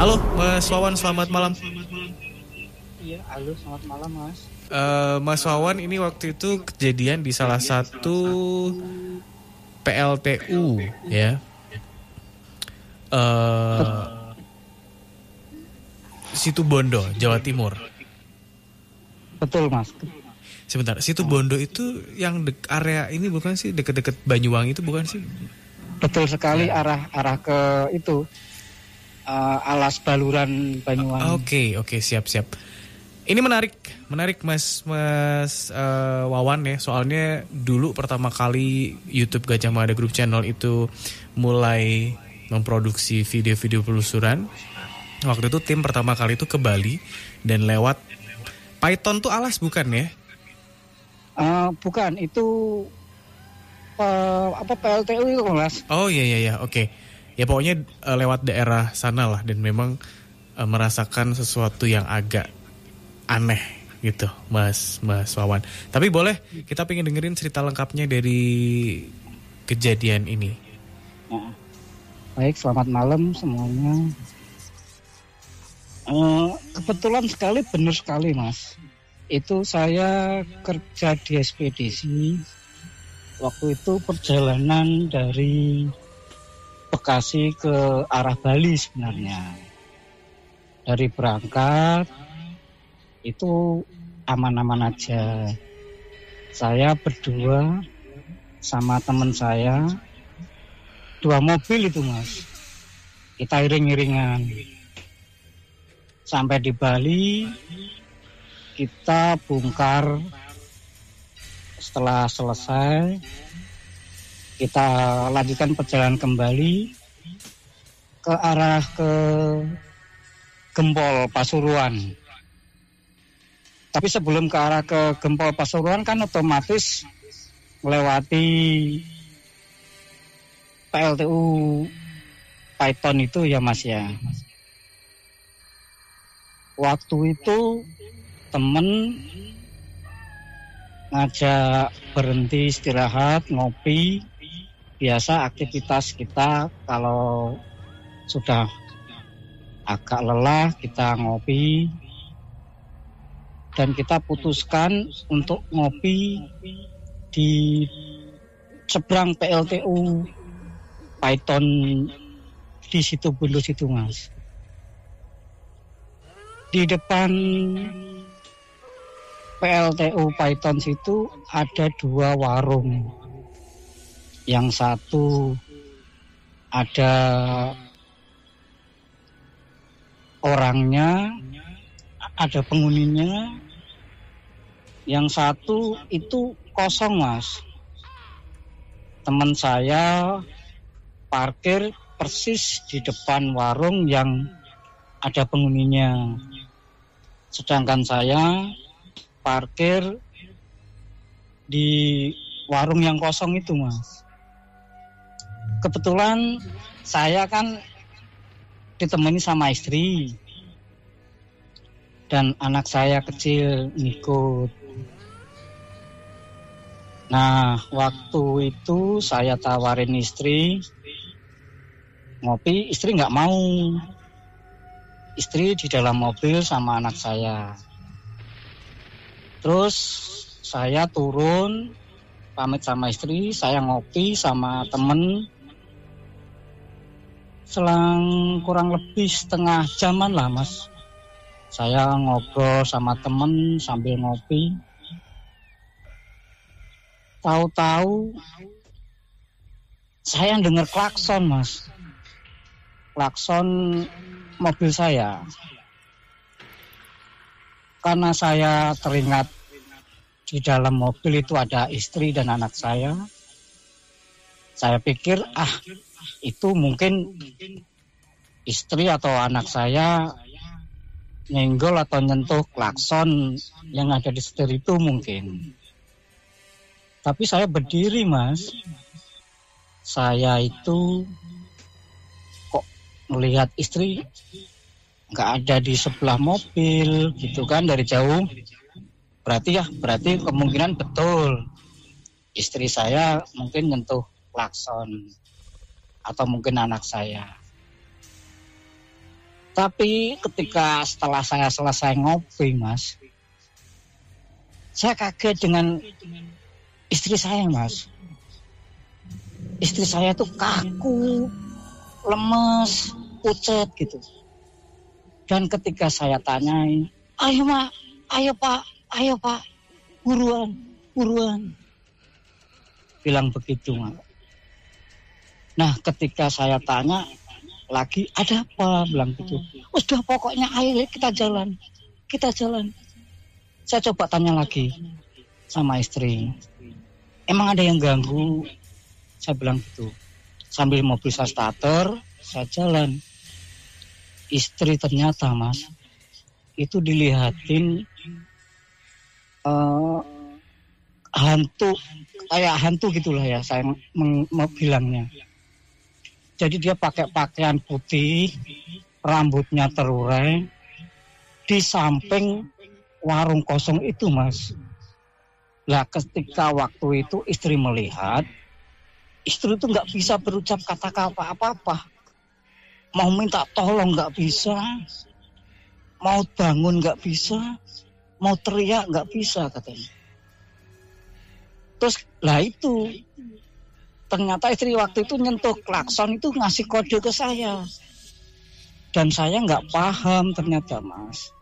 Halo Mas Wawan, selamat malam. Iya, halo, selamat malam, Mas. Mas Wawan, ini waktu itu kejadian di salah satu PLTU ya. Bet- Eh Situ Bondo, Jawa Timur. Betul, Mas. Sebentar, Situ Bondo itu yang area ini bukan sih, deket-deket Banyuwangi itu bukan sih? Betul sekali, Ya. arah ke itu Alas Baluran Banyuwangi. Oke, siap. Ini menarik Mas Wawan ya. Soalnya dulu pertama kali YouTube Gajah Mada Group Channel itu mulai memproduksi video-video penelusuran. Waktu itu tim pertama kali itu ke Bali dan lewat Python tuh alas bukan ya? Bukan, itu PLTU itu, Mas. Oh iya, oke. Ya pokoknya lewat daerah sana lah dan memang merasakan sesuatu yang agak aneh gitu, Mas Wawan. Tapi boleh kita pengen dengerin cerita lengkapnya dari kejadian ini. Nah, baik, selamat malam semuanya. Kebetulan sekali, benar sekali, Mas. Itu saya kerja di ekspedisi. Waktu itu perjalanan dari Bekasi ke arah Bali sebenarnya. Dari berangkat itu aman-aman aja. Saya berdua sama teman saya, 2 mobil itu, Mas. Kita iring-iringan. Sampai di Bali, kita bongkar. Setelah selesai, kita lanjutkan perjalanan kembali ke arah ke Gempol Pasuruan. Tapi sebelum ke arah ke Gempol Pasuruan kan otomatis melewati PLTU Python itu ya, Mas ya. Waktu itu temen ngajak berhenti istirahat, ngopi. Biasa aktivitas kita kalau sudah agak lelah kita ngopi. Dan kita putuskan untuk ngopi di seberang PLTU Python di situ Bondo situ, Mas. Di depan PLTU Python situ ada 2 warung. Yang satu ada orangnya, ada penghuninya. Yang satu itu kosong, Mas. Teman saya parkir persis di depan warung yang ada penghuninya. Sedangkan saya parkir di warung yang kosong itu, Mas. Kebetulan saya kan ditemani sama istri dan anak saya kecil ngikut. Nah, waktu itu saya tawarin istri ngopi, istri nggak mau. Istri di dalam mobil sama anak saya. Terus saya turun, pamit sama istri, saya ngopi sama temen. Selang kurang lebih setengah jaman lah, Mas. Saya ngobrol sama temen sambil ngopi. Tahu-tahu saya dengar klakson, Mas. Klakson mobil saya. Karena saya teringat di dalam mobil itu ada istri dan anak saya. Saya pikir, itu mungkin istri atau anak saya nyenggol atau nyentuh klakson yang ada di setir itu mungkin. Tapi saya berdiri, Mas. Saya itu kok melihat istri nggak ada di sebelah mobil gitu kan dari jauh. Berarti kemungkinan betul istri saya mungkin nyentuh klakson atau mungkin anak saya. Tapi ketika setelah saya selesai ngopi, Mas, saya kaget dengan istri saya, Mas. Istri saya tuh kaku, lemes, pucet gitu. Dan ketika saya tanyain, ayo Mak, ayo Pak, buruan. Bilang begitu, Mak. Nah, ketika saya tanya lagi, ada apa? Bilang gitu. Udah pokoknya ayo kita jalan. Saya coba tanya lagi sama istri. Emang ada yang ganggu? Saya bilang gitu. Sambil mobil saya starter, saya jalan. Istri ternyata, Mas, itu dilihatin hantu, kayak hantu gitulah ya, saya mau bilangnya. Jadi dia pakai pakaian putih, rambutnya terurai, di samping warung kosong itu, Mas. Lah ketika waktu itu istri melihat, istri itu nggak bisa berucap kata-kata apa-apa. Mau minta tolong nggak bisa, mau bangun nggak bisa, mau teriak nggak bisa katanya. Terus lah itu, ternyata istri waktu itu nyentuh klakson itu ngasih kode ke saya. Dan saya nggak paham ternyata, Mas.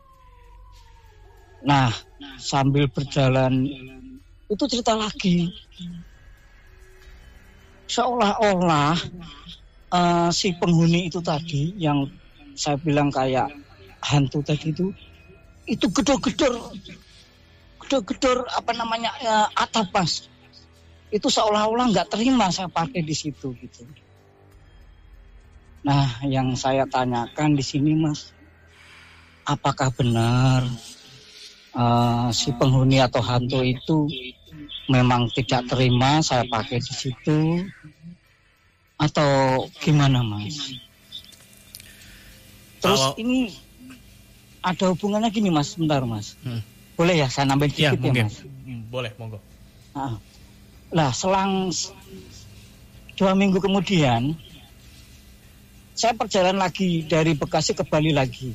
Nah, sambil berjalan, itu cerita lagi. Seolah-olah si penghuni itu tadi yang saya bilang kayak hantu tadi itu gedor-gedor atap, Mas. Itu seolah-olah nggak terima saya parkir di situ gitu. Nah, yang saya tanyakan di sini, Mas, apakah benar si penghuni atau hantu itu memang tidak terima saya pakai di situ atau gimana, Mas? Terus ini ada hubungannya gini, Mas, sebentar, Mas. Boleh ya saya nambahin sedikit ya, Mas? Boleh, monggo. Lah selang 2 minggu kemudian saya perjalanan lagi dari Bekasi ke Bali lagi.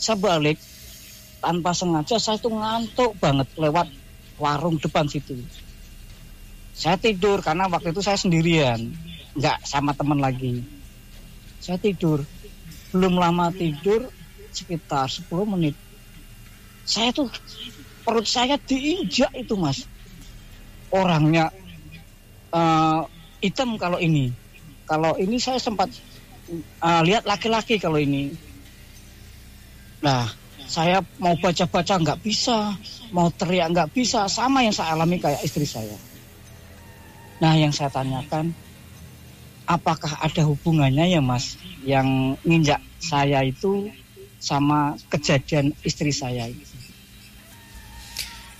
Saya balik tanpa sengaja, saya tuh ngantuk banget lewat warung depan situ. Saya tidur karena waktu itu saya sendirian, nggak sama teman lagi. Saya tidur, belum lama tidur sekitar 10 menit. Saya tuh perut saya diinjak itu, Mas. Orangnya hitam kalau ini. Kalau ini saya sempat lihat laki-laki kalau ini. Nah, saya mau baca-baca nggak bisa, mau teriak nggak bisa, sama yang saya alami kayak istri saya. Nah, yang saya tanyakan, apakah ada hubungannya ya, Mas, yang nginjak saya itu sama kejadian istri saya itu?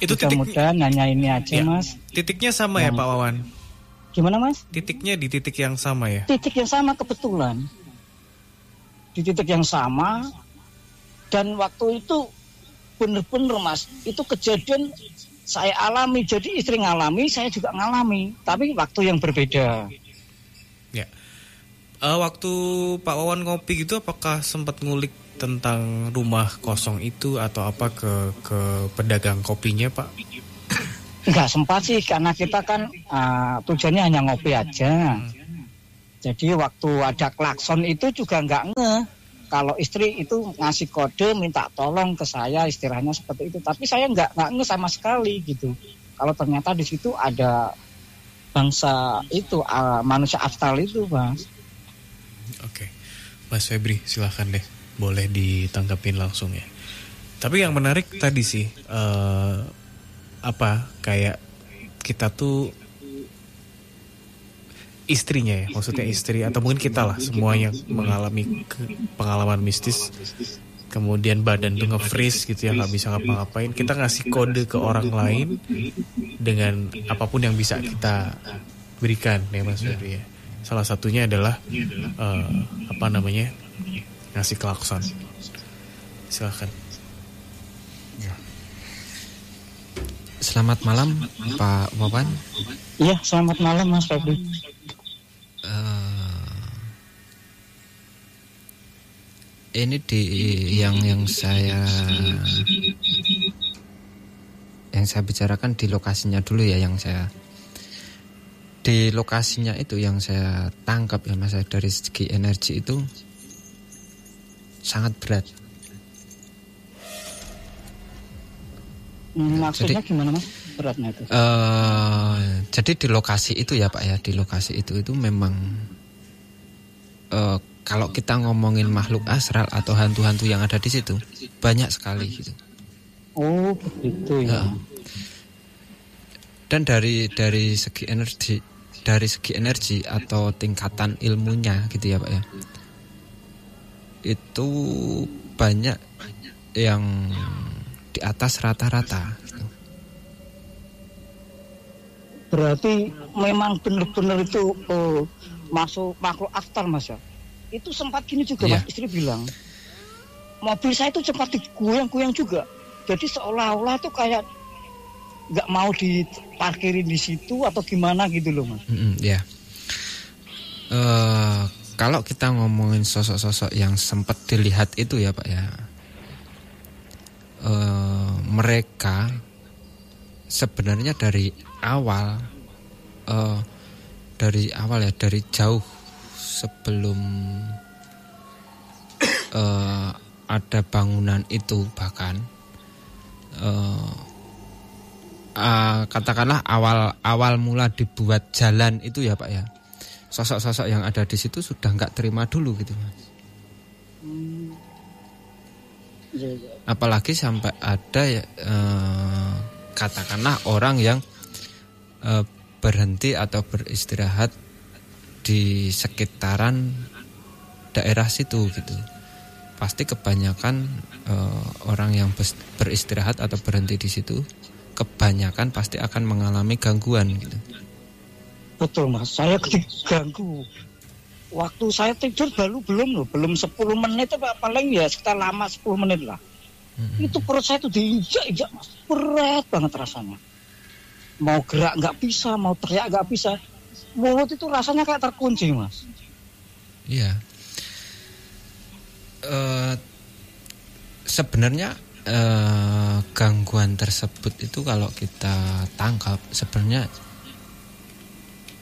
Itu mudah-mudahan nanya ini aja, ya, Mas. Titiknya sama ya, Pak Wawan? Gimana, Mas? Titiknya di titik yang sama ya? Titik yang sama kebetulan. Di titik yang sama. Dan waktu itu bener-bener, Mas, itu kejadian saya alami. Jadi istri ngalami, saya juga ngalami. Tapi waktu yang berbeda. Ya. Waktu Pak Wawan ngopi gitu, apakah sempat ngulik tentang rumah kosong itu atau apa ke pedagang kopinya, Pak? Enggak sempat sih, karena kita kan tujuannya hanya ngopi aja. Jadi waktu ada klakson itu juga enggak ngeh. Kalau istri itu ngasih kode minta tolong ke saya, istilahnya seperti itu. Tapi saya enggak ngeh sama sekali gitu. Kalau ternyata di situ ada bangsa itu, manusia astral itu, Mas. Oke. Mas Febri, silakan deh. Boleh ditanggapin langsung ya. Tapi yang menarik tadi sih, kayak kita tuh istrinya ya, maksudnya istri atau mungkin kita lah semua yang mengalami pengalaman mistis, kemudian badan tuh nge-freeze gitu ya, nggak bisa ngapa-ngapain, kita ngasih kode ke orang lain dengan apapun yang bisa kita berikan ya, Mas Febri ya. Salah satunya adalah ngasih klakson. Silakan. Selamat malam, Pak Wawan. Iya, selamat malam, Mas Febri. ini yang saya bicarakan di lokasinya dulu ya, di lokasinya itu yang saya tangkap ya Mas, dari segi energi itu sangat berat. Maksudnya gimana Mas? Beratnya itu? Jadi di lokasi itu ya Pak ya, di lokasi itu memang kalau kita ngomongin makhluk astral atau hantu-hantu yang ada di situ banyak sekali gitu. Oh begitu ya. Dan dari segi energi atau tingkatan ilmunya gitu ya Pak ya, itu banyak yang di atas rata-rata gitu. Berarti memang benar-benar itu masuk makhluk astral Mas ya. Itu sempat gini juga Mas, istri bilang mobil saya itu sempat digoyang-goyang juga. Jadi seolah-olah tuh kayak nggak mau diparkirin di situ atau gimana gitu loh Mas. Ya. Kalau kita ngomongin sosok-sosok yang sempat dilihat itu ya Pak ya, mereka sebenarnya dari awal ya, dari jauh sebelum ada bangunan itu, bahkan katakanlah awal mula dibuat jalan itu ya Pak ya, sosok-sosok yang ada di situ sudah nggak terima dulu gitu Mas. Apalagi sampai ada katakanlah orang yang berhenti atau beristirahat di sekitaran daerah situ gitu. Pasti kebanyakan orang yang beristirahat atau berhenti di situ, kebanyakan pasti akan mengalami gangguan gitu. Betul Mas, saya diganggu. Waktu saya tidur belum 10 menit, paling ya sekitar lama 10 menit lah. Itu perut saya tuh diinjak-injak Mas, berat banget rasanya. Mau gerak nggak bisa, mau teriak nggak bisa. Mulut itu rasanya kayak terkunci Mas. Iya. Sebenarnya gangguan tersebut itu kalau kita tangkap sebenarnya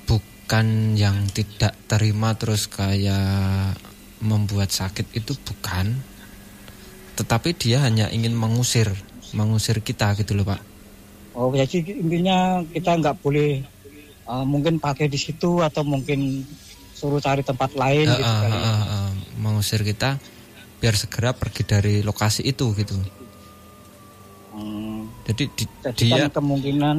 bukan yang tidak terima terus kayak membuat sakit, itu bukan, tetapi dia hanya ingin mengusir kita gitu loh Pak. Oh jadi intinya kita nggak boleh mungkin pakai di situ atau mungkin suruh cari tempat lain gitu kali. Mengusir kita biar segera pergi dari lokasi itu gitu. Jadi dia kan kemungkinan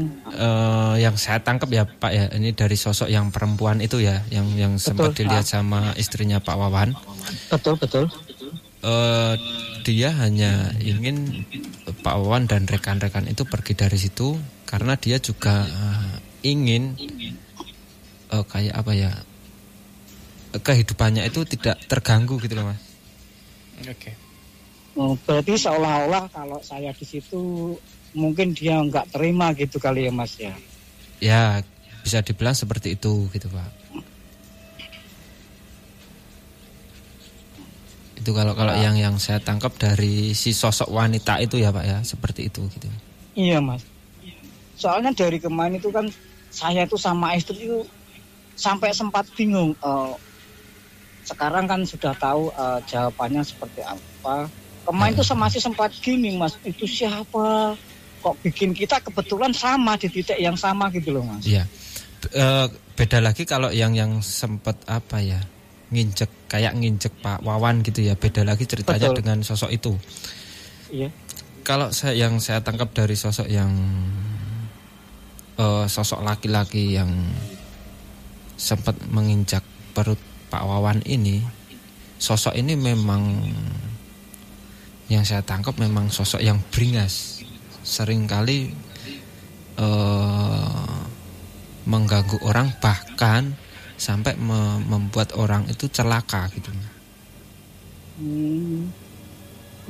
yang saya tangkap ya Pak ya, ini dari sosok yang perempuan itu ya, yang sempat dilihat sama istrinya Pak Wawan. Betul. Dia hanya ingin Pak Wawan dan rekan-rekan itu pergi dari situ karena dia juga ingin kayak apa ya, kehidupannya itu tidak terganggu gitu loh Mas. Oke. Berarti seolah-olah kalau saya di situ mungkin dia nggak terima gitu kali ya Mas ya. Ya bisa dibilang seperti itu gitu Pak. Itu kalau yang saya tangkap dari si sosok wanita itu ya Pak ya, seperti itu gitu. Iya Mas. Soalnya dari kemarin itu kan saya tuh sama istri itu sampai sempat bingung. Sekarang kan sudah tahu jawabannya seperti apa. Kemarin itu masih sempat gini Mas, itu siapa? Kok bikin kita kebetulan sama di titik yang sama gitu loh Mas. Iya. Beda lagi kalau yang sempat apa ya, nginjek Pak Wawan gitu ya, beda lagi ceritanya. Betul. Dengan sosok itu. Iya. Kalau yang saya tangkap dari sosok yang sosok laki-laki yang sempat menginjak perut Pak Wawan ini, sosok ini memang yang saya tangkap memang sosok yang beringas, seringkali mengganggu orang, bahkan sampai membuat orang itu celaka gitu.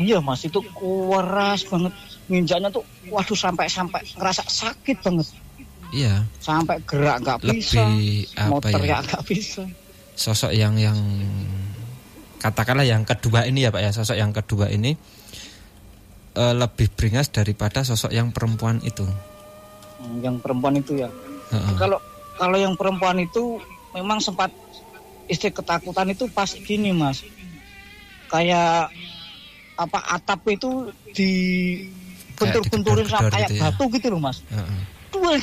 Iya Mas, itu keras banget nginjaknya tuh, waduh sampai ngerasa sakit banget. Iya. Sampai gerak nggak bisa, mau teriak nggak bisa. Sosok yang katakanlah yang kedua ini ya Pak ya, sosok yang kedua ini lebih beringas daripada sosok yang perempuan itu. Yang perempuan itu ya. Kalau yang perempuan itu memang sempat istri ketakutan itu pas gini Mas. Kayak atap itu dibentur-benturin kayak gitu batu gitu loh Mas.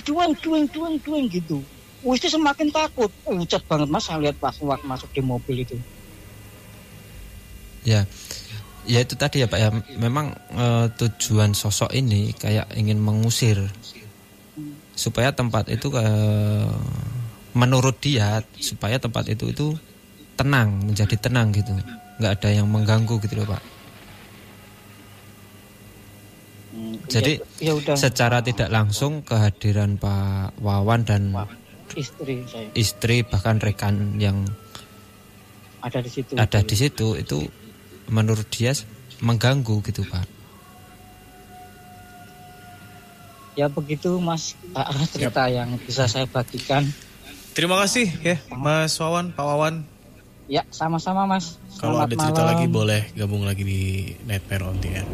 Dueng gitu. Istri semakin takut. Ucat banget Mas saya lihat pas waktu masuk di mobil itu. Ya itu tadi ya Pak ya, memang tujuan sosok ini kayak ingin mengusir supaya tempat itu menurut dia supaya tempat itu tenang, menjadi tenang gitu, nggak ada yang mengganggu gitu loh Pak. Jadi secara tidak langsung kehadiran Pak Wawan dan istri bahkan rekan yang ada di situ itu menurut dia mengganggu gitu Pak. Ya begitu Mas cerita yang bisa saya bagikan. Terima kasih ya Mas Wawan, Pak Wawan. Ya sama-sama Mas. Kalau ada cerita lagi boleh gabung lagi di Nightmare on the Air.